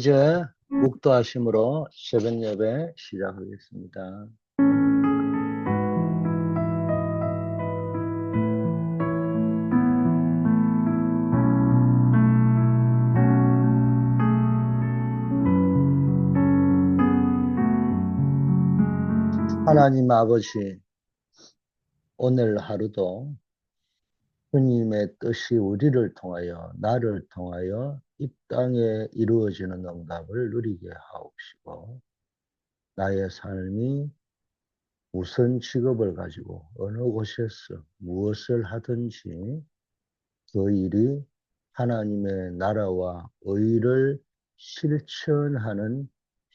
이제 묵도하심으로 새벽 예배 시작하겠습니다. 하나님 아버지, 오늘 하루도 주님의 뜻이 우리를 통하여, 나를 통하여 이 땅에 이루어지는 응답을 누리게 하옵시고, 나의 삶이 무슨 직업을 가지고 어느 곳에서 무엇을 하든지 그 일이 하나님의 나라와 의를 실천하는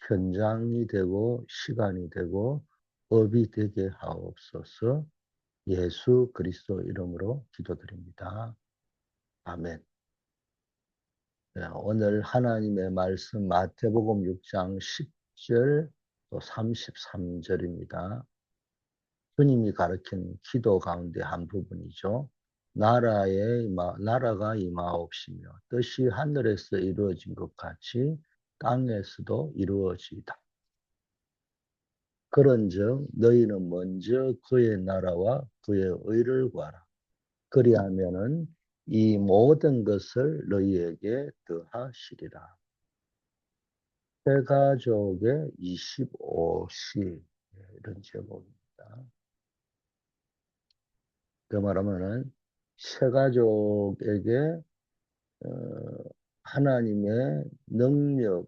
현장이 되고 시간이 되고 업이 되게 하옵소서. 예수 그리스도 이름으로 기도드립니다. 아멘. 네, 오늘 하나님의 말씀 마태복음 6장 10절 또 33절입니다. 주님이 가르친 기도 가운데 한 부분이죠. 나라가 임하옵시며 뜻이 하늘에서 이루어진 것 같이 땅에서도 이루어지이다. 그런즉 너희는 먼저 그의 나라와 그의 의를 구하라. 그리하면은 이 모든 것을 너희에게 더하시리라. 새가족의 25시 이런 제목입니다. 그 말하면은 새가족에게 하나님의 능력,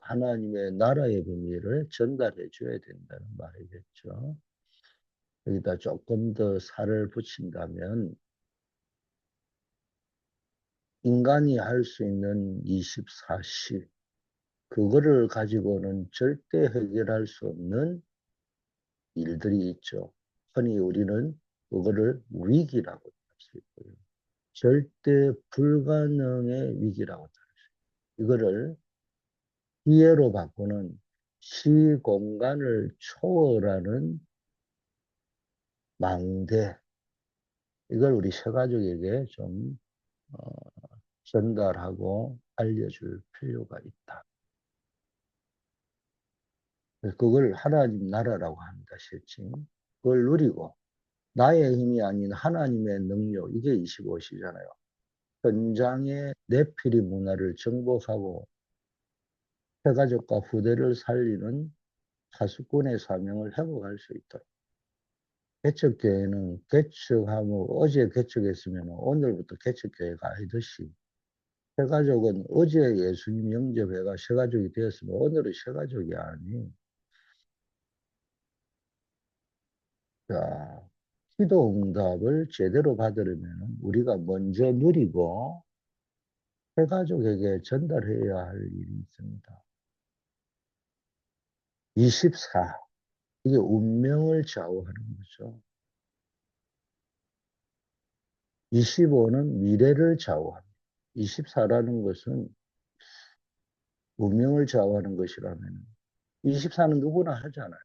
하나님의 나라의 비밀을 전달해 줘야 된다는 말이겠죠. 여기다 조금 더 살을 붙인다면 인간이 할 수 있는 24시, 그거를 가지고는 절대 해결할 수 없는 일들이 있죠. 흔히 우리는 그거를 위기라고 할 수 있고요. 절대 불가능의 위기라고 할 수 있어요. 이거를 기회로 바꾸는 시공간을 초월하는 망대, 이걸 우리 새가족에게 좀 전달하고 알려줄 필요가 있다. 그걸 하나님 나라라고 합니다. 실칭. 그걸 누리고 나의 힘이 아닌 하나님의 능력, 이게 25시잖아요. 현장의 내피리 문화를 정복하고 새가족과 후대를 살리는 파수꾼의 사명을 회복할 수 있도록. 개척교회는 개척하고 어제 개척했으면 오늘부터 개척교회가 아니듯이 새가족은 어제 예수님 영접해가 새가족이 되었으면 오늘은 새가족이 아니. 자, 기도 응답을 제대로 받으려면 우리가 먼저 누리고 새가족에게 전달해야 할 일이 있습니다. 24, 이게 운명을 좌우하는 거죠. 25는 미래를 좌우합니다. 24라는 것은 운명을 좌우하는 것이라면 24는 누구나 하잖아요.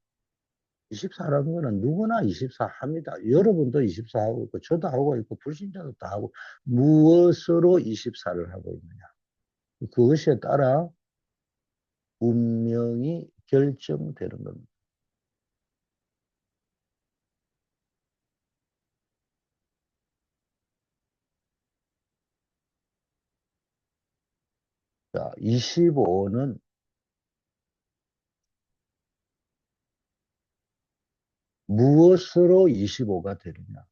24라는 것은 누구나 24 합니다. 여러분도 24 하고 있고 저도 하고 있고 불신자도 다 하고 무엇으로 24를 하고 있느냐. 그것에 따라 운명이 결정되는 겁니다. 자, 25는 무엇으로 25가 되느냐.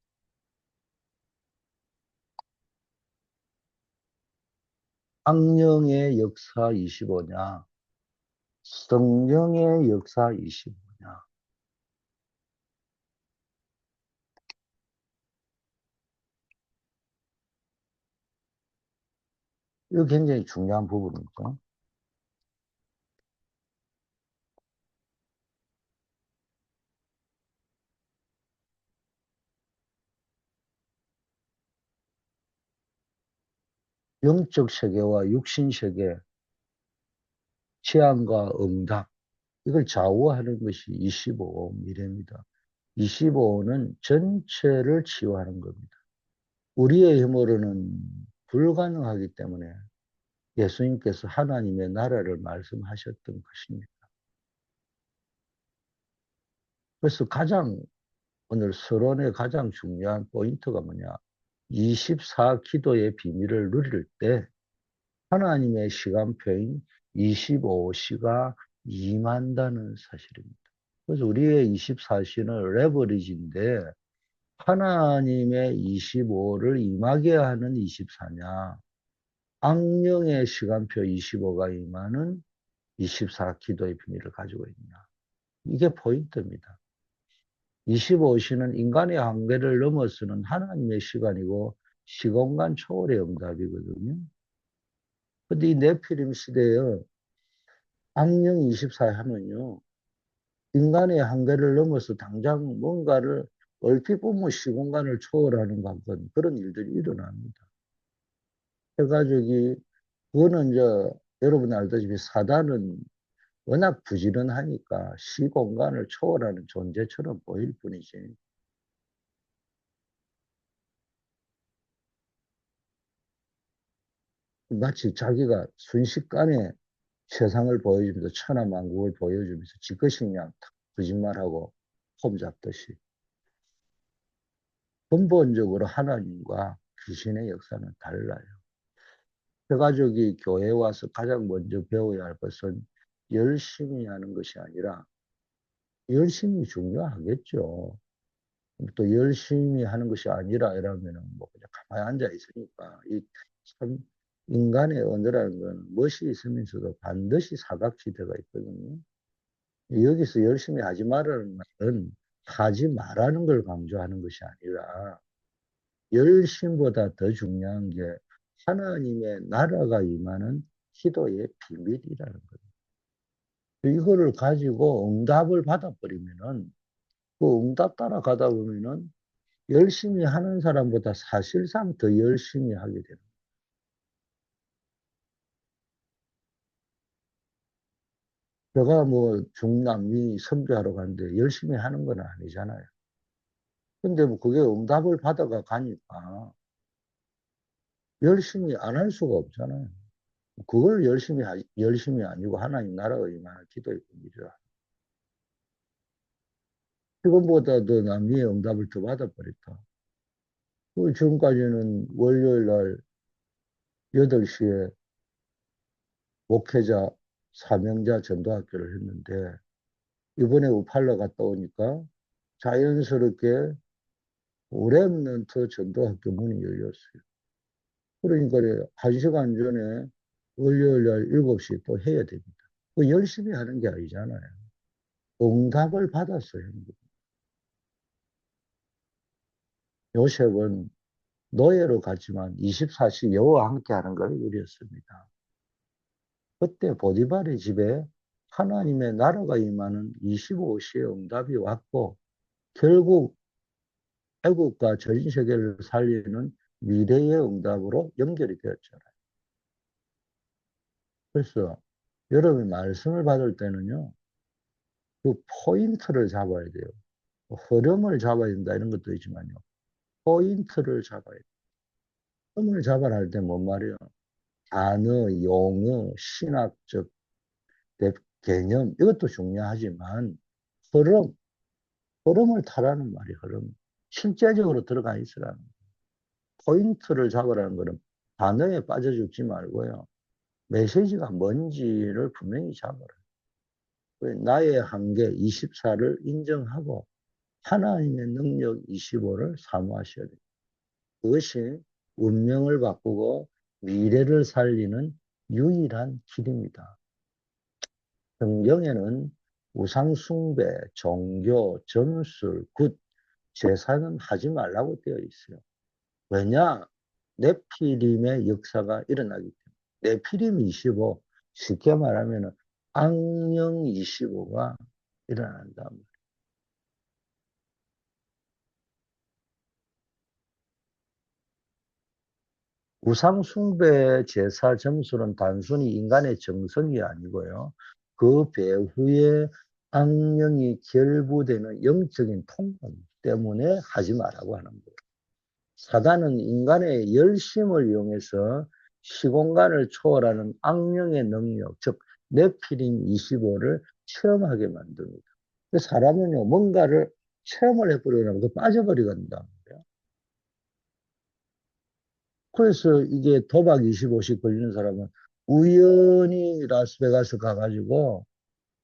악령의 역사 25냐, 성령의 역사 25냐. 이거 굉장히 중요한 부분이죠. 영적 세계와 육신 세계, 취향과 응답, 이걸 좌우하는 것이 25 미래입니다. 25는 전체를 치유하는 겁니다. 우리의 힘으로는 불가능하기 때문에 예수님께서 하나님의 나라를 말씀하셨던 것입니다. 그래서 오늘 서론의 가장 중요한 포인트가 뭐냐? 24 기도의 비밀을 누릴 때 하나님의 시간표인 25시가 임한다는 사실입니다. 그래서 우리의 24시는 레버리지인데 하나님의 25를 임하게 하는 24냐, 악령의 시간표 25가 임하는 24 기도의 비밀을 가지고 있냐. 이게 포인트입니다. 25시는 인간의 한계를 넘어서는 하나님의 시간이고 시공간 초월의 응답이거든요. 근데 이 네피림 시대에 악령 24 하면요. 인간의 한계를 넘어서 당장 뭔가를 얼핏 보면 시공간을 초월하는 그런 일들이 일어납니다. 해가지고 그거는 여러분 알다시피 사단은 워낙 부지런하니까 시공간을 초월하는 존재처럼 보일 뿐이지. 마치 자기가 순식간에 세상을 보여주면서 천하만국을 보여주면서 지그시 그냥 거짓말하고 폼 잡듯이 근본적으로 하나님과 귀신의 역사는 달라요. 그가족이 교회에 와서 가장 먼저 배워야 할 것은 열심히 하는 것이 아니라 열심히 중요하겠죠. 또 열심히 하는 것이 아니라 이러면은 뭐 그냥 가만히 앉아 있으니까 이 참 인간의 언어라는 건 멋이 있으면서도 반드시 사각지대가 있거든요. 여기서 열심히 하지 말라는 말은 하지 말라는 걸 강조하는 것이 아니라 열심보다 더 중요한 게 하나님의 나라가 임하는 기도의 비밀이라는 거예요. 이거를 가지고 응답을 받아버리면은 그 응답 따라가다 보면은 열심히 하는 사람보다 사실상 더 열심히 하게 되는 거예요. 제가 뭐 중남미 선교하러 갔는데 열심히 하는 건 아니잖아요. 근데 뭐 그게 응답을 받아가 가니까 열심히 안 할 수가 없잖아요. 그걸 열심히 아니고 하나님 나라가 임하는 기도의 분이라. 지금보다 더 남미의 응답을 더 받아버렸다. 그 지금까지는 월요일 날 8시에 목회자 사명자 전도학교를 했는데 이번에 우팔라 갔다 오니까 자연스럽게 오렘넌트 전도학교 문이 열렸어요. 그러니까 1시간 전에 월요일 날 7시 또 해야 됩니다. 그 열심히 하는 게 아니잖아요. 응답을 받았어요. 요셉은 노예로 갔지만 24시 여호와 함께 하는 걸 누렸습니다. 그때 보디발의 집에 하나님의 나라가 임하는 25시의 응답이 왔고 결국 애국과 전 세계를 살리는 미래의 응답으로 연결이 되었잖아요. 그래서 여러분이 말씀을 받을 때는요. 그 포인트를 잡아야 돼요. 흐름을 잡아야 된다 이런 것도 있지만요. 포인트를 잡아야 돼요. 흐름을 잡아야 할 때 뭔 말이에요? 단어, 용어, 신학적 개념 이것도 중요하지만 흐름, 흐름을 타라는 말이 흐름. 실제적으로 들어가 있으라는 포인트를 잡으라는 거는 단어에 빠져 죽지 말고요. 메시지가 뭔지를 분명히 잡아라. 나의 한계 24를 인정하고 하나님의 능력 25를 사모하셔야 돼요. 그것이 운명을 바꾸고 미래를 살리는 유일한 길입니다. 성경에는 우상숭배, 종교, 점술, 굿, 제사는 하지 말라고 되어 있어요. 왜냐? 네피림의 역사가 일어나기 때문에. 네피림 25, 쉽게 말하면 악령 25가 일어난다. 우상숭배 제사 점술은 단순히 인간의 정성이 아니고요. 그 배후에 악령이 결부되는 영적인 통감 때문에 하지 말라고 하는 거예요. 사단은 인간의 열심을 이용해서 시공간을 초월하는 악령의 능력, 즉 네피림 25를 체험하게 만듭니다. 사람은요, 뭔가를 체험을 해버리면 그 빠져버리간다. 그래서 이게 도박 25씩 걸리는 사람은 우연히 라스베가스 가가지고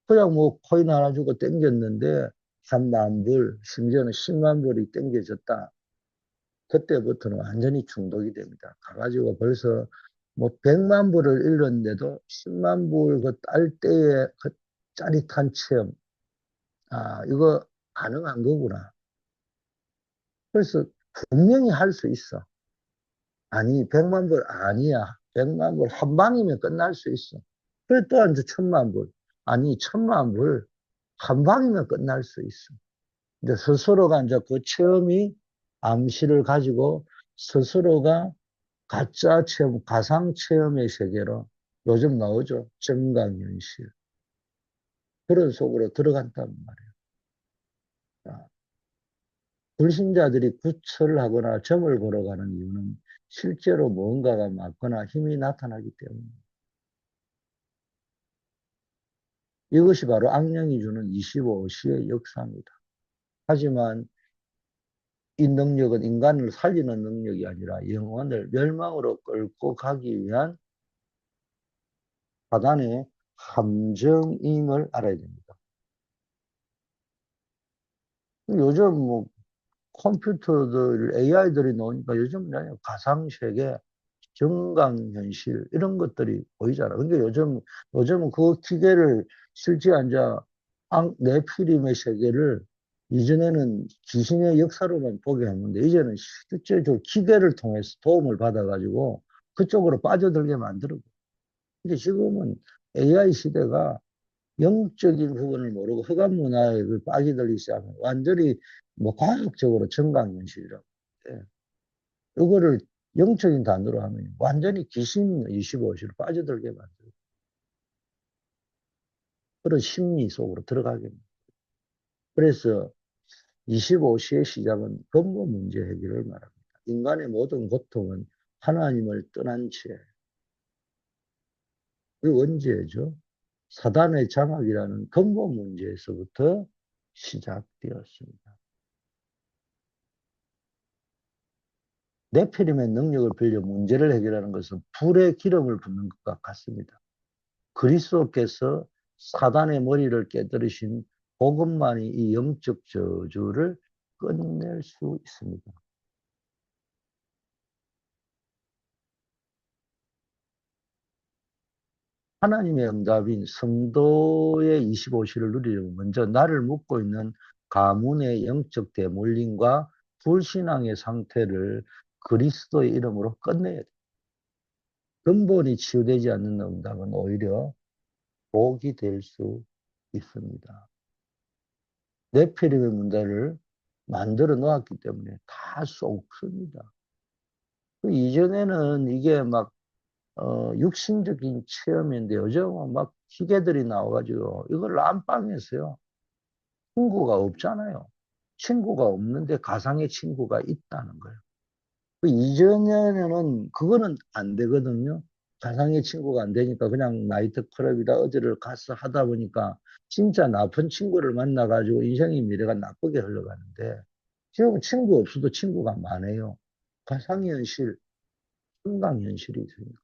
그냥 뭐 코인 하나 주고 땡겼는데 3만 불, 심지어는 10만 불이 땡겨졌다. 그때부터는 완전히 중독이 됩니다. 가가지고 벌써 뭐 100만 불을 잃었는데도 10만 불 그 딸 때의 그 짜릿한 체험. 아, 이거 가능한 거구나. 그래서 분명히 할 수 있어. 아니, 100만 불 아니야. 100만 불 한 방이면 끝날 수 있어. 그래 또 이제 1000만 불. 아니, 1000만 불 한 방이면 끝날 수 있어. 이제 스스로가 이제 그 체험이 암시를 가지고 스스로가 가짜 체험, 가상 체험의 세계로 요즘 나오죠. 증강현실. 그런 속으로 들어간단 말이에요. 자, 불신자들이 구철을 하거나 점을 걸어가는 이유는 실제로 무언가가 맞거나 힘이 나타나기 때문에 이것이 바로 악령이 주는 25시의 역사입니다. 하지만 이 능력은 인간을 살리는 능력이 아니라 영혼을 멸망으로 끌고 가기 위한 사단의 함정임을 알아야 됩니다. 요즘 뭐 컴퓨터들, AI들이 나오니까 요즘 가상세계, 정강현실 이런 것들이 보이잖아. 근데 요즘은 그 기계를 실제 앉아 네피림의 세계를 이전에는 귀신의 역사로만 보게 했는데 이제는 실제적으로 기계를 통해서 도움을 받아가지고 그쪽으로 빠져들게 만들고. 근데 지금은 AI 시대가 영적인 부분을 모르고 흑암 문화에 빠져들기 시작하면 완전히 뭐 과학적으로 정강현실이라고. 예. 이거를 영적인 단어로 하면 완전히 귀신 25시로 빠져들게 만들고 그런 심리 속으로 들어가게 됩니다. 그래서 25시의 시작은 근본 문제 해결을 말합니다. 인간의 모든 고통은 하나님을 떠난 채, 그 언제죠? 사단의 장악이라는 근본 문제에서부터 시작되었습니다. 네피림의 능력을 빌려 문제를 해결하는 것은 불에 기름을 붓는 것과 같습니다. 그리스도께서 사단의 머리를 깨뜨리신 복음만이 이 영적 저주를 끝낼 수 있습니다. 하나님의 응답인 성도의 25시를 누리려면 먼저 나를 묶고 있는 가문의 영적 대물림과 불신앙의 상태를 그리스도의 이름으로 끝내야 돼. 근본이 치유되지 않는 응답은 오히려 복이 될 수 있습니다. 네피림의 문제를 만들어 놓았기 때문에 다 쏙습니다. 그 이전에는 이게 막 육신적인 체험인데 요즘은 막 기계들이 나와가지고 이걸 안방에서요. 친구가 없잖아요. 친구가 없는데 가상의 친구가 있다는 거예요. 그 이전에는 그거는 안 되거든요. 가상의 친구가 안 되니까 그냥 나이트 클럽이다 어디를 가서 하다 보니까 진짜 나쁜 친구를 만나가지고 인생의 미래가 나쁘게 흘러가는데 지금 친구 없어도 친구가 많아요. 가상현실, 한강현실이 있으니까.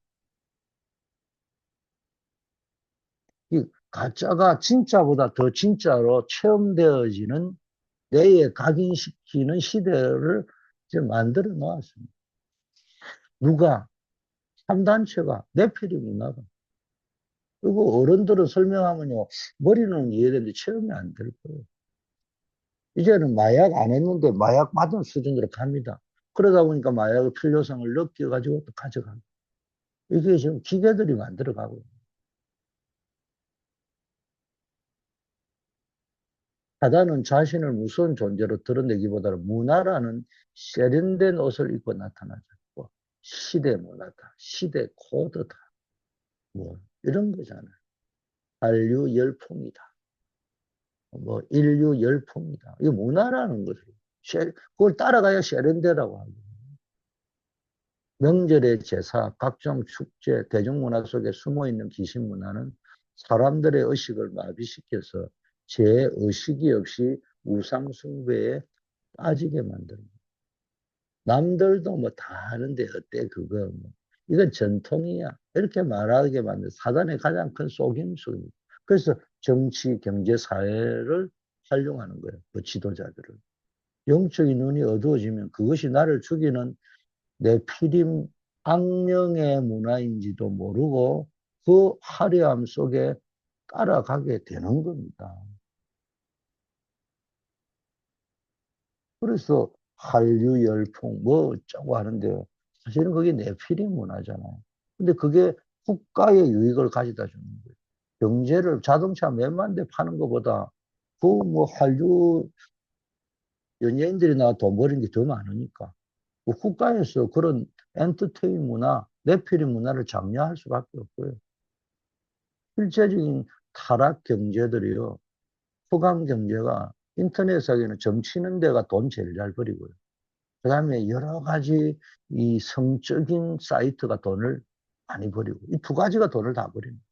이 가짜가 진짜보다 더 진짜로 체험되어지는 뇌에 각인시키는 시대를 이제 만들어 놓았습니다. 누가? 3단체가 뇌피리 문화가. 그리고 어른들은 설명하면요. 머리는 이해되는데 체험이 안 될 거예요. 이제는 마약 안 했는데 마약 받은 수준으로 갑니다. 그러다 보니까 마약의 필요성을 느껴가지고 또 가져가고. 이게 지금 기계들이 만들어가고 있어요. 사단은 자신을 무서운 존재로 드러내기보다는 문화라는 세련된 옷을 입고 나타나졌고 시대 문화다, 시대 코드다, 뭐 이런 거잖아요. 한류 열풍이다, 뭐 인류 열풍이다. 이게 문화라는 거죠. 그걸 따라가야 세련되라고 하고 명절의 제사, 각종 축제, 대중문화 속에 숨어있는 귀신문화는 사람들의 의식을 마비시켜서 제의식이 없이 우상숭배에 빠지게 만듭니다. 남들도 뭐 다 하는데 어때 그거 뭐. 이건 전통이야. 이렇게 말하게 만든 사단의 가장 큰 속임수입니다. 그래서 정치, 경제, 사회를 활용하는 거예요. 그 지도자들을. 영적인 눈이 어두워지면 그것이 나를 죽이는 네피림 악령의 문화인지도 모르고 그 화려함 속에 따라가게 되는 겁니다. 그래서 한류 열풍 뭐 어쩌고 하는데 사실은 그게 네피림 문화잖아요. 근데 그게 국가의 유익을 가져다 주는 거예요. 경제를 자동차 몇만 대 파는 것보다 그 뭐 한류 연예인들이 나와 돈 버는 게 더 많으니까 그 국가에서 그런 엔터테인 문화, 네피림 문화를 장려할 수밖에 없고요. 실제적인 타락 경제들이요. 후감 경제가 인터넷상에는 점치는 데가 돈 제일 잘 벌이고요. 그 다음에 여러 가지 이 성적인 사이트가 돈을 많이 벌이고, 이 두 가지가 돈을 다 벌입니다.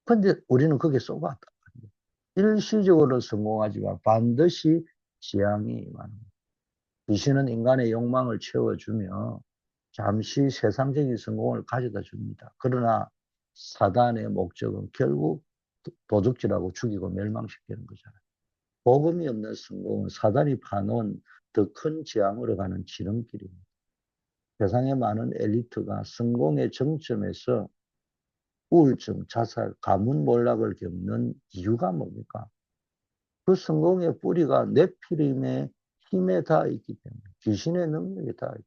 근데 우리는 거기에 쏘았다. 일시적으로 성공하지만 반드시 지향이 많습니다. 귀신은 인간의 욕망을 채워주며 잠시 세상적인 성공을 가져다 줍니다. 그러나 사단의 목적은 결국 도둑질하고 죽이고 멸망시키는 거잖아요. 복음이 없는 성공은 사단이 파놓은 더 큰 재앙으로 가는 지름길입니다. 세상의 많은 엘리트가 성공의 정점에서 우울증, 자살, 가문몰락을 겪는 이유가 뭡니까? 그 성공의 뿌리가 네피림의 힘에 닿아 있기 때문에 귀신의 능력에 닿아 있기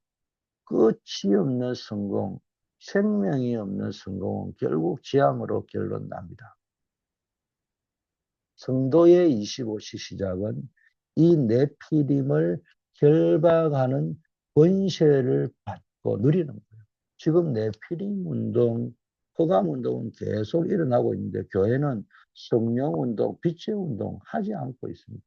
때문에 끝이 없는 성공, 생명이 없는 성공은 결국 재앙으로 결론 납니다. 성도의 25시 시작은 이 네피림을 결박하는 권세를 받고 누리는 거예요. 지금 네피림 운동, 허감 운동은 계속 일어나고 있는데 교회는 성령 운동, 빛의 운동 하지 않고 있습니다.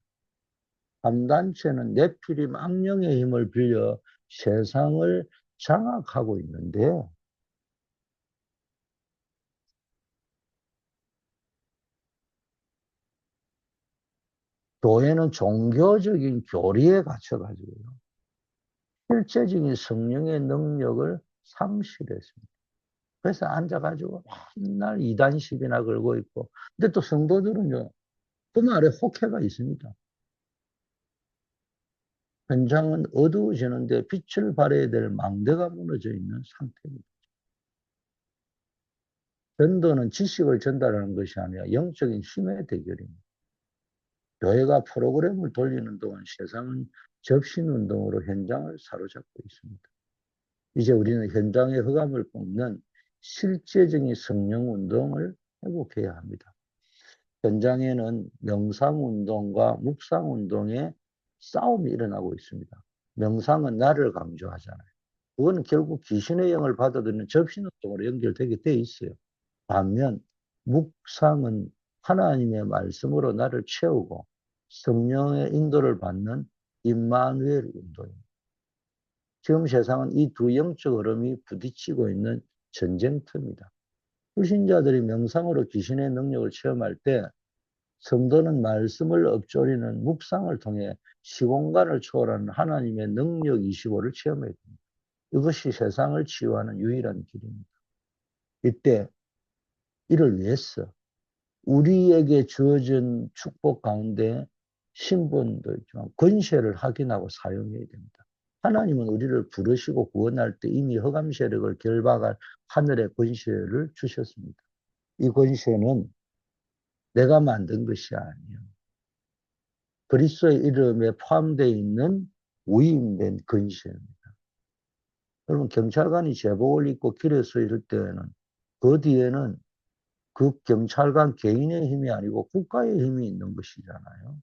밤단체는 네피림 악령의 힘을 빌려 세상을 장악하고 있는데 교회는 종교적인 교리에 갇혀가지고요. 실제적인 성령의 능력을 상실했습니다. 그래서 앉아가지고 맨날 이단십이나 걸고 있고. 근데 또 성도들은요, 그 말에 혹해가 있습니다. 현장은 어두워지는데 빛을 발해야 될 망대가 무너져 있는 상태입니다. 전도는 지식을 전달하는 것이 아니라 영적인 힘의 대결입니다. 교회가 프로그램을 돌리는 동안 세상은 접신운동으로 현장을 사로잡고 있습니다. 이제 우리는 현장의 흑암을 뽑는 실제적인 성령운동을 회복해야 합니다. 현장에는 명상운동과 묵상운동의 싸움이 일어나고 있습니다. 명상은 나를 강조하잖아요. 그거는 결국 귀신의 영을 받아들이는 접신운동으로 연결되게 돼 있어요. 반면 묵상은 하나님의 말씀으로 나를 채우고 성령의 인도를 받는 임마누엘 운동입니다. 지금 세상은 이 두 영적 흐름이 부딪히고 있는 전쟁터입니다. 불신자들이 명상으로 귀신의 능력을 체험할 때 성도는 말씀을 읊조리는 묵상을 통해 시공간을 초월하는 하나님의 능력 25를 체험해야 됩니다. 이것이 세상을 치유하는 유일한 길입니다. 이때 이를 위해서 우리에게 주어진 축복 가운데 신분도 있지만 권세를 확인하고 사용해야 됩니다. 하나님은 우리를 부르시고 구원할 때 이미 흑암 세력을 결박할 하늘의 권세를 주셨습니다. 이 권세는 내가 만든 것이 아니에요. 그리스도의 이름에 포함되어 있는 위임된 권세입니다. 여러분 경찰관이 제복을 입고 길에 서 있을 때에는 그 뒤에는 그 경찰관 개인의 힘이 아니고 국가의 힘이 있는 것이잖아요.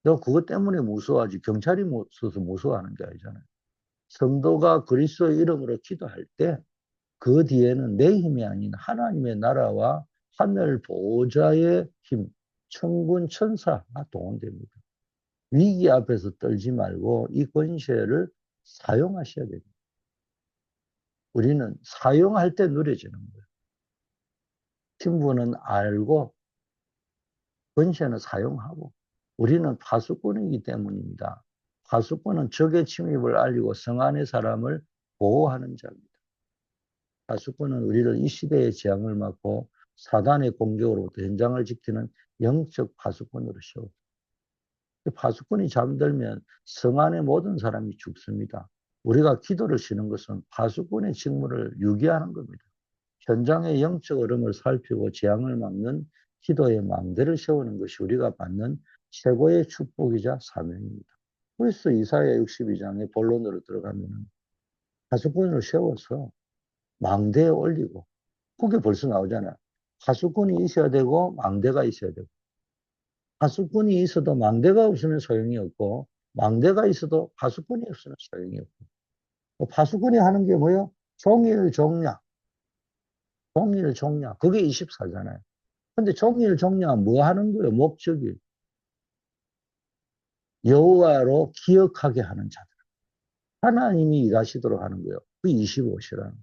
너 그것 때문에 무서워하지 경찰이 없어서 무서워하는 게 아니잖아요. 성도가 그리스도의 이름으로 기도할 때 그 뒤에는 내 힘이 아닌 하나님의 나라와 하늘 보호자의 힘, 천군 천사가 동원됩니다. 위기 앞에서 떨지 말고 이 권세를 사용하셔야 됩니다. 우리는 사용할 때 누려지는 거예요. 신부는 알고 권세는 사용하고 우리는 파수꾼이기 때문입니다. 파수꾼은 적의 침입을 알리고 성 안의 사람을 보호하는 자입니다. 파수꾼은 우리를 이 시대의 재앙을 막고 사단의 공격으로부터 현장을 지키는 영적 파수꾼으로 세워요. 파수꾼이 잠들면 성 안의 모든 사람이 죽습니다. 우리가 기도를 쉬는 것은 파수꾼의 직무를 유기하는 겁니다. 현장의 영적 흐름을 살피고 재앙을 막는 기도의 망대를 세우는 것이 우리가 받는 최고의 축복이자 사명입니다. 그래서 이사야 62장의 본론으로 들어가면 파수꾼을 세워서 망대에 올리고 그게 벌써 나오잖아요. 파수꾼이 있어야 되고 망대가 있어야 되고 파수꾼이 있어도 망대가 없으면 소용이 없고 망대가 있어도 파수꾼이 없으면 소용이 없고 파수꾼이 하는 게 뭐예요? 종일 종냐 종일 종냐 그게 24잖아요. 근데 종일 종냐 뭐 하는 거예요? 목적이 여호와로 기억하게 하는 자들. 하나님이 일하시도록 하는 거예요. 그 25시라는.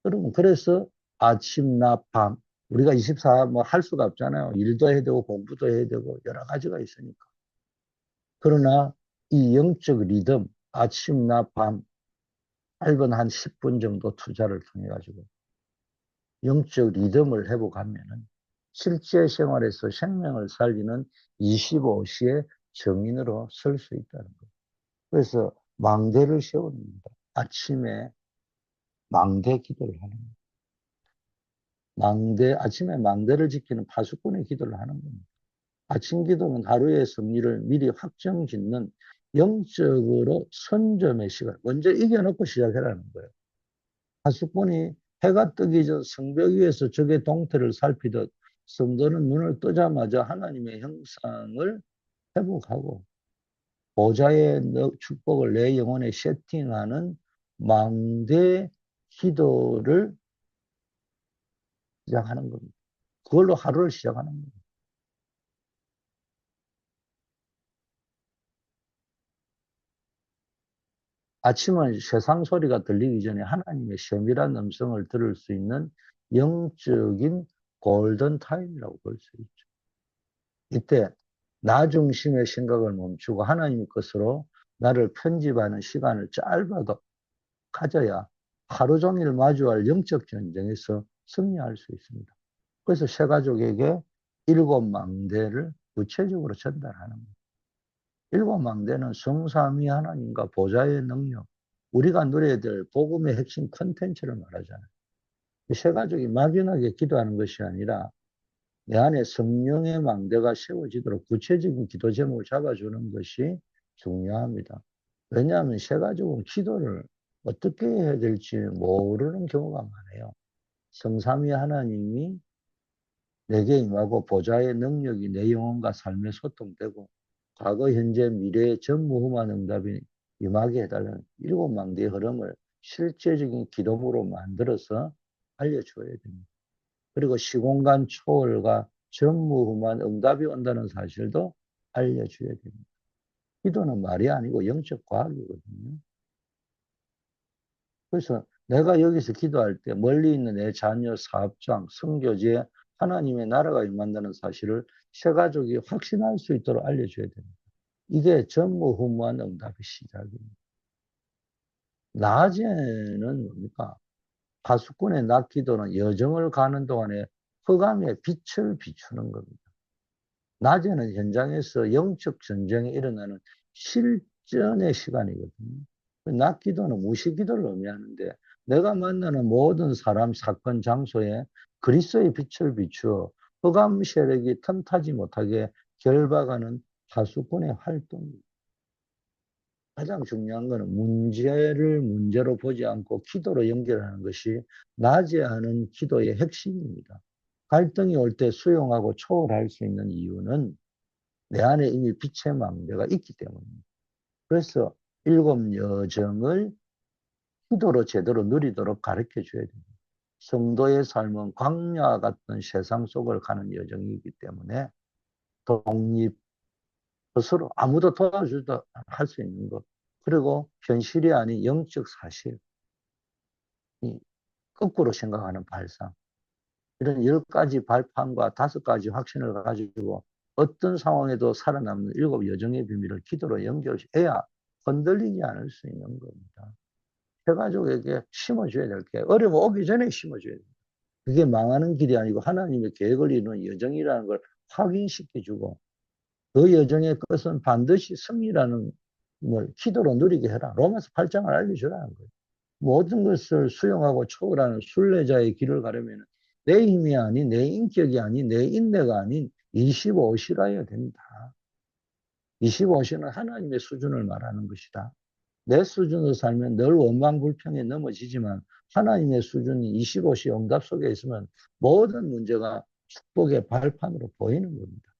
여러분 그래서 아침, 낮, 밤 우리가 24 뭐 할 수가 없잖아요. 일도 해야 되고 공부도 해야 되고 여러 가지가 있으니까. 그러나 이 영적 리듬 아침, 낮, 밤 짧은 한 10분 정도 투자를 통해 가지고 영적 리듬을 회복하면은 실제 생활에서 생명을 살리는 25시의 정인으로 설 수 있다는 거예요. 그래서 망대를 세웁니다. 아침에 망대 기도를 하는 거예요. 아침에 망대를 지키는 파수꾼의 기도를 하는 겁니다. 아침 기도는 하루의 승리를 미리 확정 짓는 영적으로 선점의 시간. 먼저 이겨놓고 시작해라는 거예요. 파수꾼이 해가 뜨기 전 성벽 위에서 적의 동태를 살피듯 성도는 눈을 뜨자마자 하나님의 형상을 회복하고 보좌의 축복을 내 영혼에 세팅하는 망대 기도를 시작하는 겁니다. 그걸로 하루를 시작하는 겁니다. 아침은 세상 소리가 들리기 전에 하나님의 세밀한 음성을 들을 수 있는 영적인 골든 타임이라고 볼 수 있죠. 이때 나 중심의 생각을 멈추고 하나님 것으로 나를 편집하는 시간을 짧아도 가져야 하루 종일 마주할 영적 전쟁에서 승리할 수 있습니다. 그래서 세 가족에게 7망대를 구체적으로 전달하는 겁니다. 7망대는 성삼위 하나님과 보좌의 능력, 우리가 누려야 될 복음의 핵심 컨텐츠를 말하잖아요. 세 가족이 막연하게 기도하는 것이 아니라 내 안에 성령의 망대가 세워지도록 구체적인 기도 제목을 잡아주는 것이 중요합니다. 왜냐하면 세 가족은 기도를 어떻게 해야 될지 모르는 경우가 많아요. 성삼위 하나님이 내게 임하고 보좌의 능력이 내 영혼과 삶에 소통되고 과거, 현재, 미래의 전무후무한 응답이 임하게 해달라는 7망대의 흐름을 실제적인 기도으로 만들어서 알려줘야 됩니다. 그리고 시공간 초월과 전무후무한 응답이 온다는 사실도 알려줘야 됩니다. 기도는 말이 아니고 영적 과학이거든요. 그래서 내가 여기서 기도할 때 멀리 있는 내 자녀, 사업장, 선교지에 하나님의 나라가 임한다는 사실을 세 가족이 확신할 수 있도록 알려줘야 됩니다. 이게 전무후무한 응답의 시작입니다. 낮에는 뭡니까? 파수꾼의 낮 기도는 여정을 가는 동안에 흑암의 빛을 비추는 겁니다. 낮에는 현장에서 영적 전쟁이 일어나는 실전의 시간이거든요. 낮 기도는 무시 기도를 의미하는데 내가 만나는 모든 사람, 사건, 장소에 그리스도의 빛을 비추어 흑암 세력이 틈타지 못하게 결박하는 파수꾼의 활동입니다. 가장 중요한 것은 문제를 문제로 보지 않고 기도로 연결하는 것이 낮에 하는 기도의 핵심입니다. 갈등이 올 때 수용하고 초월할 수 있는 이유는 내 안에 이미 빛의 망대가 있기 때문입니다. 그래서 7여정을 기도로 제대로 누리도록 가르쳐 줘야 됩니다. 성도의 삶은 광야 같은 세상 속을 가는 여정이기 때문에 독립, 스스로 아무도 도와주다 할 수 있는 것. 그리고 현실이 아닌 영적 사실. 이 거꾸로 생각하는 발상. 이런 10가지 발판과 5가지 확신을 가지고 어떤 상황에도 살아남는 7여정의 비밀을 기도로 연결해야 흔들리지 않을 수 있는 겁니다. 해가족에게 심어줘야 될 게, 어려움 오기 전에 심어줘야 돼요. 그게 망하는 길이 아니고 하나님의 계획을 이루는 여정이라는 걸 확인시켜주고, 그 여정의 끝은 반드시 승리라는 걸 기도로 누리게 해라. 로마서 8장을 알려주라는 거예요. 모든 것을 수용하고 초월하는 순례자의 길을 가려면 내 힘이 아닌, 내 인격이 아닌, 내 인내가 아닌 25시라야 된다. 25시는 하나님의 수준을 말하는 것이다. 내 수준으로 살면 늘 원망불평에 넘어지지만 하나님의 수준이 25시 응답 속에 있으면 모든 문제가 축복의 발판으로 보이는 겁니다.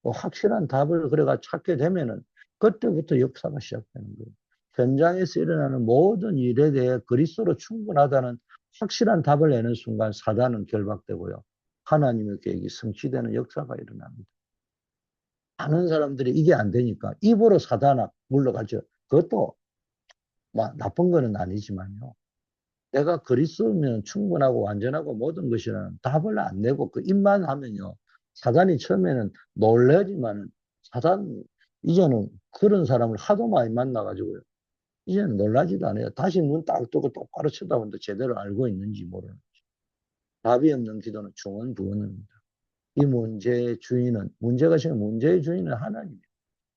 확실한 답을 그래가 찾게 되면은 그때부터 역사가 시작되는 거예요. 현장에서 일어나는 모든 일에 대해 그리스도로 충분하다는 확실한 답을 내는 순간 사단은 결박되고요. 하나님의 계획이 성취되는 역사가 일어납니다. 많은 사람들이 이게 안 되니까 입으로 사단아 물러가죠. 그것도 나쁜 거는 아니지만요. 내가 그리스도면 충분하고 완전하고 모든 것이라는 답을 안 내고 그 입만 하면요. 사단이 처음에는 놀라지만은 사단 이제는 그런 사람을 하도 많이 만나가지고요. 이제는 놀라지도 않아요. 다시 눈 딱 뜨고 똑바로 쳐다보는데 제대로 알고 있는지 모르는. 답이 없는 기도는 중언부언입니다. 이 문제의 주인은 문제가 지금 문제의 주인은 하나님이에요.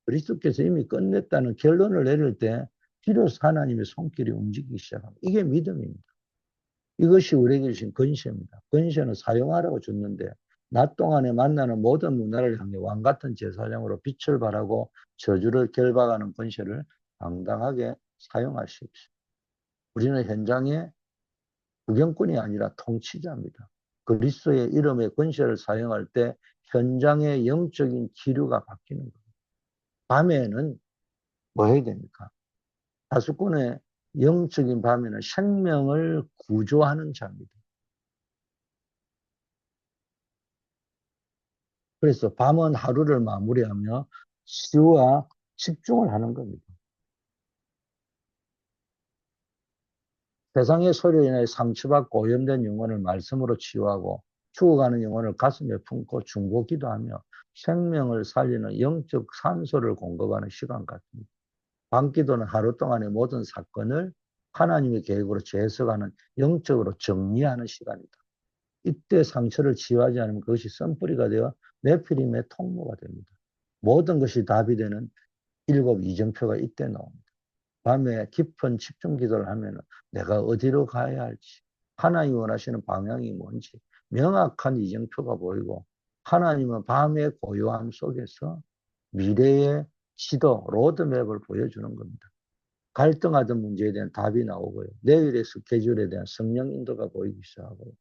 그리스도께서 이미 끝냈다는 결론을 내릴 때 비로소 하나님의 손길이 움직이기 시작합니다. 이게 믿음입니다. 이것이 우리에게 주신 권세입니다. 권세는 사용하라고 줬는데 낮 동안에 만나는 모든 문화를 향해 왕같은 제사장으로 빛을 발하고 저주를 결박하는 권세를 당당하게 사용하십시오. 우리는 현장의 구경꾼이 아니라 통치자입니다. 그리스도의 이름의 권세를 사용할 때 현장의 영적인 기류가 바뀌는 겁니다. 밤에는 뭐 해야 됩니까? 다수꾼의 영적인 밤에는 생명을 구조하는 자입니다. 그래서 밤은 하루를 마무리하며 치유와 집중을 하는 겁니다. 세상의 소리로 인해 상처받고 오염된 영혼을 말씀으로 치유하고 죽어가는 영혼을 가슴에 품고 중보기도하며 생명을 살리는 영적 산소를 공급하는 시간 같습니다. 밤기도는 하루 동안의 모든 사건을 하나님의 계획으로 재해석하는 영적으로 정리하는 시간이다. 이때 상처를 치유하지 않으면 그것이 썬뿌리가 되어 네피림의 통로가 됩니다. 모든 것이 답이 되는 7이정표가 이때 나옵니다. 밤에 깊은 집중 기도를 하면 내가 어디로 가야 할지, 하나님이 원하시는 방향이 뭔지 명확한 이정표가 보이고 하나님은 밤의 고요함 속에서 미래의 지도, 로드맵을 보여주는 겁니다. 갈등하던 문제에 대한 답이 나오고요. 내일의 스케줄에 대한 성령 인도가 보이기 시작하고요.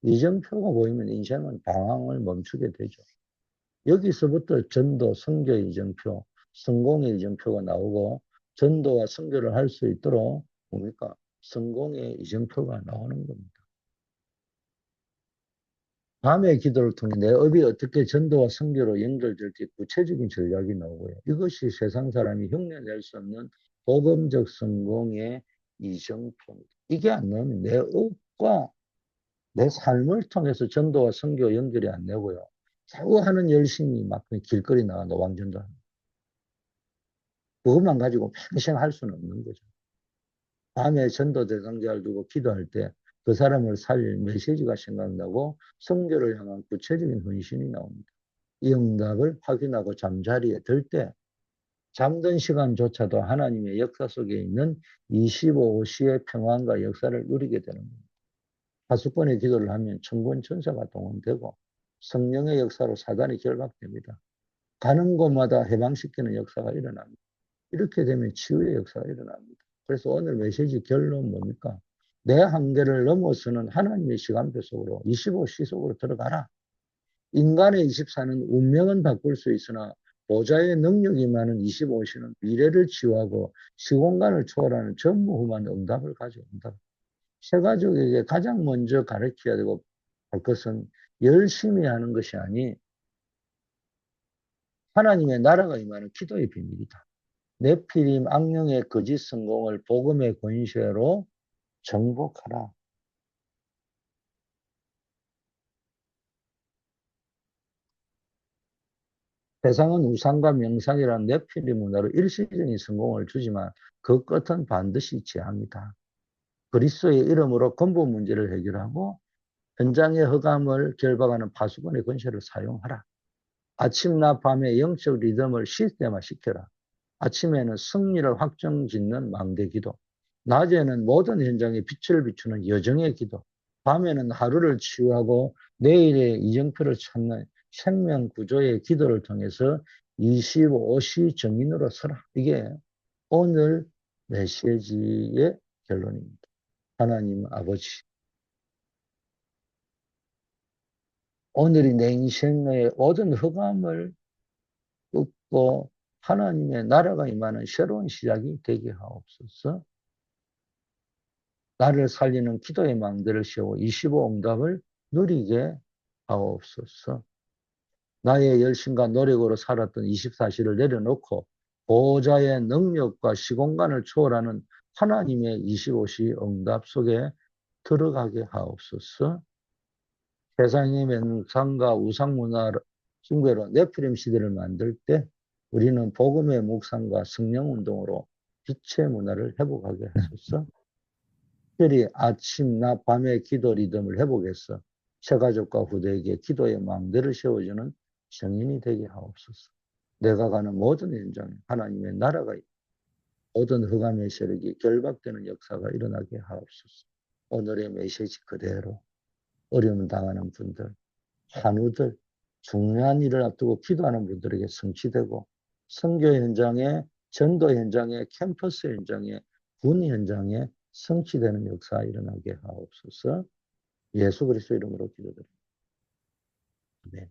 이정표가 보이면 인생은 방황을 멈추게 되죠. 여기서부터 전도, 선교 이정표, 성공의 이정표가 나오고 전도와 선교를 할 수 있도록 뭡니까? 성공의 이정표가 나오는 겁니다. 밤의 기도를 통해 내 업이 어떻게 전도와 선교로 연결될지 구체적인 전략이 나오고요. 이것이 세상 사람이 흉내낼 수 없는 복음적 성공의 이정표입니다. 이게 안 나오면 내 업과 내 삶을 통해서 전도와 선교 연결이 안 되고요. 자꾸 하는 열심히 막 길거리 나가 노방전도 하는. 그것만 가지고 평생 할 수는 없는 거죠. 밤에 전도 대상자를 두고 기도할 때 그 사람을 살릴 메시지가 생각나고 선교를 향한 구체적인 헌신이 나옵니다. 이 응답을 확인하고 잠자리에 들 때 잠든 시간조차도 하나님의 역사 속에 있는 25시의 평안과 역사를 누리게 되는 겁니다. 다수번의 기도를 하면 천군 천사가 동원되고 성령의 역사로 사단이 결박됩니다. 가는 곳마다 해방시키는 역사가 일어납니다. 이렇게 되면 치유의 역사가 일어납니다. 그래서 오늘 메시지 결론 뭡니까? 내 한계를 넘어서는 하나님의 시간표 속으로 25시 속으로 들어가라. 인간의 24는 운명은 바꿀 수 있으나 보좌의 능력이 많은 25시는 미래를 치유하고 시공간을 초월하는 전무후무한 응답을 가져온다. 새가족에게 가장 먼저 가르쳐야 되고 할 것은 열심히 하는 것이 아니 하나님의 나라가 임하는 기도의 비밀이다. 네피림 악령의 거짓 성공을 복음의 권세로 정복하라. 세상은 우상과 명상이라는 네피림 문화로 일시적인 성공을 주지만 그 끝은 반드시 지합니다. 그리스도의 이름으로 근본 문제를 해결하고 현장의 흑암을 결박하는 파수꾼의 권세를 사용하라. 아침나 밤의 영적 리듬을 시스템화시켜라. 아침에는 승리를 확정짓는 망대기도, 낮에는 모든 현장에 빛을 비추는 여정의 기도, 밤에는 하루를 치유하고 내일의 이정표를 찾는 생명 구조의 기도를 통해서 25시 정인으로 서라. 이게 오늘 메시지의 결론입니다. 하나님 아버지, 오늘이 내 인생의 모든 흑암을 꺾고 하나님의 나라가 임하는 새로운 시작이 되게 하옵소서. 나를 살리는 기도의 망대를 세워 25응답을 누리게 하옵소서. 나의 열심과 노력으로 살았던 24시를 내려놓고 보호자의 능력과 시공간을 초월하는 하나님의 25시 응답 속에 들어가게 하옵소서. 세상의 명상과 우상문화 숭배로 네피림 시대를 만들 때 우리는 복음의 묵상과 성령운동으로 빛의 문화를 회복하게 하소서. 특별히 아침, 낮, 밤의 기도 리듬을 회복해서 새가족과 후대에게 기도의 망대를 세워주는 성인이 되게 하옵소서. 내가 가는 모든 현장에 하나님의 나라가 모든 흑암의 세력이 결박되는 역사가 일어나게 하옵소서. 오늘의 메시지 그대로 어려움을 당하는 분들, 한우들, 중요한 일을 앞두고 기도하는 분들에게 성취되고 선교 현장에, 전도 현장에, 캠퍼스 현장에, 군 현장에 성취되는 역사가 일어나게 하옵소서. 예수 그리스도 이름으로 기도드립니다. 네.